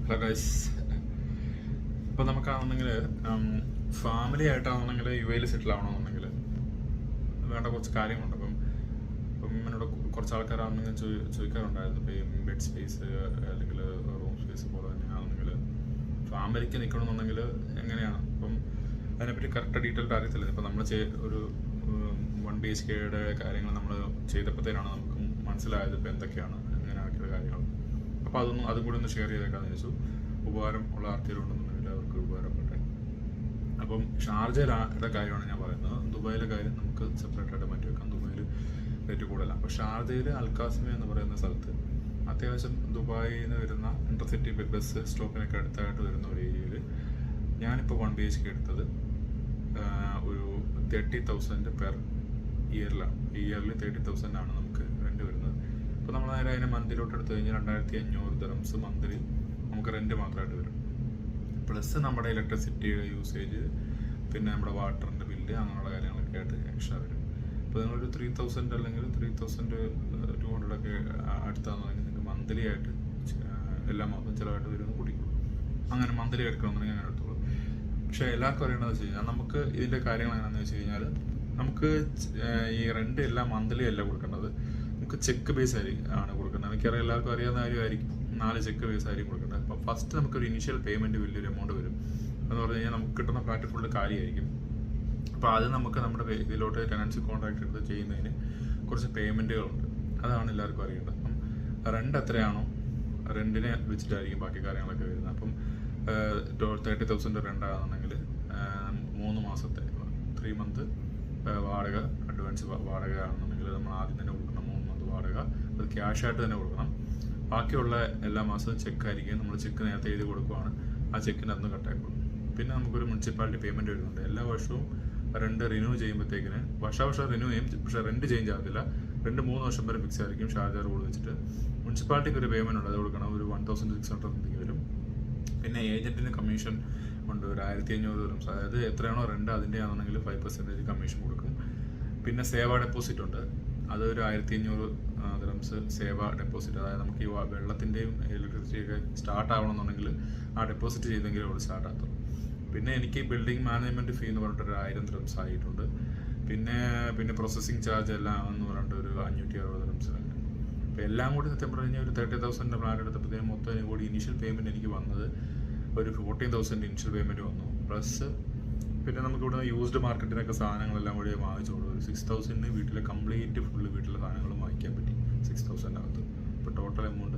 Hello guys. ഇപ്പോൾ നമുക്കാണെന്നുണ്ടെങ്കിൽ family ആയിട്ടാണെന്നുണ്ടെങ്കിൽ U എയിൽ സെറ്റിൽ ആവണമെന്നുണ്ടെങ്കിൽ വേണ്ട കുറച്ച് കാര്യങ്ങളുണ്ട്. ഇപ്പം എന്നോട് കുറച്ച് ആൾക്കാരാണെന്നെങ്കിൽ ചോദിക്കാറുണ്ടായിരുന്നു. ഇപ്പോൾ ഈ ബെഡ് സ്പേസ് അല്ലെങ്കിൽ റൂം സ്പേസ് പോലെ തന്നെയാണെന്നെങ്കിൽ ഫാമിലിക്ക് നിൽക്കണമെന്നുണ്ടെങ്കിൽ എങ്ങനെയാണ് ഇപ്പം അതിനെപ്പറ്റി കറക്റ്റ് ഡീറ്റെയിൽഡ് അറിയത്തില്ല. ഇപ്പം നമ്മൾ ഒരു 1 BHKയുടെ കാര്യങ്ങൾ നമ്മൾ ചെയ്തപ്പോഴത്തേനാണ് നമുക്ക് മനസ്സിലായത് ഇപ്പോൾ എന്തൊക്കെയാണ് എങ്ങനെയൊക്കെയുള്ള കാര്യങ്ങൾ. അപ്പോൾ അതും കൂടി ഒന്ന് ഷെയർ ചെയ്തേക്കാന്ന് വെച്ചു. ഉപകാരം ഉള്ള ആർക്കെങ്കിലും ഉണ്ടെന്നുണ്ടെങ്കിൽ അവർക്ക് ഉപകാരപ്പെട്ടെ. അപ്പം ഷാർജയുടെ കാര്യമാണ് ഞാൻ പറയുന്നത്. ദുബായിലെ കാര്യം നമുക്ക് സെപ്പറേറ്റ് ആയിട്ട് മാറ്റി വെക്കാം. ദുബായിൽ റേറ്റ് കൂടുതലാണ്. അപ്പോൾ ഷാർജയിൽ അൽക്കാസിമ എന്ന് പറയുന്ന സ്ഥലത്ത് അത്യാവശ്യം ദുബായിൽ നിന്ന് വരുന്ന ഇന്റർസിറ്റി ബസ് സ്റ്റോപ്പിനൊക്കെ അടുത്തായിട്ട് വരുന്ന ഒരു ഏരിയയിൽ ഞാനിപ്പോൾ 1 BHK എടുത്തത് ഒരു 30,000 പെർ ഇയറിലാണ്. ഇയർലി 30,000 ആണ് നമുക്ക് റെൻറ്റ് വരുന്നത്. ഇപ്പോൾ നമ്മൾ നേരെ അതിനെ മന്തിലോട്ട് എടുത്തു കഴിഞ്ഞാൽ 2,500 ദിർഹംസ് മന്ത്ലി നമുക്ക് റെൻറ്റ് മാത്രമായിട്ട് വരും. പ്ലസ് നമ്മുടെ ഇലക്ട്രിസിറ്റിയുടെ യൂസേജ്, പിന്നെ നമ്മുടെ വാട്ടറിൻ്റെ ബില്ല്, അങ്ങനെയുള്ള കാര്യങ്ങളൊക്കെ ആയിട്ട് എക്സ്ട്രാ വരും. ഇപ്പോൾ നിങ്ങളൊരു 3,000 അല്ലെങ്കിൽ 3,200 ഒക്കെ അടുത്താണെന്നുണ്ടെങ്കിൽ നിങ്ങൾക്ക് മന്ത്ലി ആയിട്ട് എല്ലാ മാസവും ചിലവായിട്ട് വരുമെന്ന് കൂടിക്കുള്ളൂ. അങ്ങനെ മന്ത്ലി എടുക്കണമെന്നുണ്ടെങ്കിൽ അങ്ങനെ എടുത്തോളൂ. പക്ഷേ എല്ലാവർക്കും അറിയണമെന്ന് വെച്ച് കഴിഞ്ഞാൽ നമുക്ക് ഇതിൻ്റെ കാര്യങ്ങൾ എങ്ങനെയാണെന്ന് വെച്ച് കഴിഞ്ഞാൽ നമുക്ക് ഈ റെൻറ്റ് എല്ലാം മന്ത്ലി അല്ല കൊടുക്കേണ്ടത്. നമുക്ക് ചെക്ക് ബേസ് ആണ് കൊടുക്കുന്നത്. എനിക്കറിയാം, എല്ലാവർക്കും അറിയാവുന്ന കാര്യമായിരിക്കും. 4 ചെക്ക് ബേസ് ആയിരിക്കും കൊടുക്കേണ്ടത്. അപ്പം ഫസ്റ്റ് നമുക്കൊരു ഇനീഷ്യൽ പേയ്മെൻറ്റ് വലിയൊരു എമൗണ്ട് വരും. എന്ന് പറഞ്ഞു കഴിഞ്ഞാൽ നമുക്ക് കിട്ടുന്ന ഫ്ലാറ്റ് ഫുള്ള് കാര്യമായിരിക്കും. അപ്പോൾ അത് നമുക്ക് നമ്മുടെ ഇതിലോട്ട് ടെനൻസി കോൺട്രാക്ട് എടുത്ത് ചെയ്യുന്നതിന് കുറച്ച് പേയ്മെൻറ്റുകളുണ്ട്. അതാണ് എല്ലാവർക്കും അറിയേണ്ടത്. അപ്പം റെൻ്റ് എത്രയാണോ റെൻറ്റിനെ വെച്ചിട്ടായിരിക്കും ബാക്കി കാര്യങ്ങളൊക്കെ വരുന്നത്. അപ്പം 30,000 റെൻ്റ് ആണെന്നുണ്ടെങ്കിൽ 3 മാസത്തെ 3 മന്ത് വാടക, അഡ്വാൻസ് വാടക ആണെന്നുണ്ടെങ്കിൽ നമ്മൾ ആദ്യം തന്നെ കൊടുക്കണം. 3 മന്ത് വാടക അത് ക്യാഷായിട്ട് തന്നെ കൊടുക്കണം. ബാക്കിയുള്ള എല്ലാ മാസവും ചെക്കായിരിക്കും. നമ്മൾ ചെക്ക് നേരത്തെ എഴുതി കൊടുക്കുവാണ്. ആ ചെക്കിന് അന്ന് കട്ടായിക്കോളും. പിന്നെ നമുക്കൊരു മുനിസിപ്പാലിറ്റി പേയ്മെൻറ്റ് വരുന്നുണ്ട്. എല്ലാ വർഷവും റെൻറ്റ് റിന്യൂ ചെയ്യുമ്പോഴത്തേക്കിന് വർഷം റിന്യൂ ചെയ്യും. പക്ഷേ റെൻറ്റ് ചേഞ്ച് ആകത്തില്ല. റെൻറ്റ് 3 വർഷം വരെ ഫിക്സ് ആയിരിക്കും. ഷാർജ റൂൾ വെച്ചിട്ട് മുനിസിപ്പാലിറ്റിക്ക് ഒരു പേയ്മെൻറ്റ് ഉണ്ട്. അത് കൊടുക്കണം. ഒരു 1,600 എന്തെങ്കിലും വരും. പിന്നെ ഏജൻറ്റിന് കമ്മീഷൻ ഉണ്ട്, ഒരു 1,500 ദിർഹംസ്. അതായത് എത്രയാണോ റെൻറ്റ് അതിൻ്റെ ആണെന്നുണ്ടെങ്കിൽ 5% കമ്മീഷൻ കൊടുക്കും. പിന്നെ സേവ ഡെപ്പോസിറ്റ് ഉണ്ട്. അത് ഒരു 1,500 ദിർഹംസ് സേവ ഡെപ്പോസിറ്റ്. അതായത് നമുക്ക് ഈ വെള്ളത്തിൻ്റെയും ഇലക്ട്രിസിറ്റിയൊക്കെ സ്റ്റാർട്ട് ആവണമെന്നുണ്ടെങ്കിൽ ആ ഡെപ്പോസിറ്റ് ചെയ്തെങ്കിലും അവിടെ സ്റ്റാർട്ട് ആകത്തുള്ളൂ. പിന്നെ എനിക്ക് ബിൽഡിംഗ് മാനേജ്മെൻറ്റ് ഫീ എന്ന് പറഞ്ഞിട്ട് 1,000 ദിർഹംസ് ആയിട്ടുണ്ട്. പിന്നെ പ്രോസസ്സിങ് ചാർജ് എല്ലാം എന്ന് പറഞ്ഞിട്ട് ഒരു 560 ദിർഹംസ് ഉണ്ട്. അപ്പോൾ എല്ലാം കൂടി സത്യം പറഞ്ഞു കഴിഞ്ഞാൽ ഒരു 30,000 പ്ലാൻ എടുത്തപ്പോഴത്തേക്കും മൊത്തം കൂടി ഇനീഷ്യൽ പേയ്മെൻറ്റ് എനിക്ക് വന്നത് ഒരു 14,000 ഇനീഷ്യൽ പേയ്മെൻറ്റ് വന്നു. പ്ലസ് പിന്നെ നമുക്ക് ഇവിടെ യൂസ്ഡ് മാർക്കറ്റിനൊക്കെ സാധനങ്ങളെല്ലാം കൂടി വാങ്ങിച്ചോളൂ. ഒരു 6,000 വീട്ടിലെ കംപ്ലീറ്റ് ഫുള്ള് വീട്ടിലെ സാധനങ്ങൾ വാങ്ങിക്കാൻ പറ്റി 6,000 അകത്ത്. ഇപ്പോൾ ടോട്ടൽ എമൗണ്ട്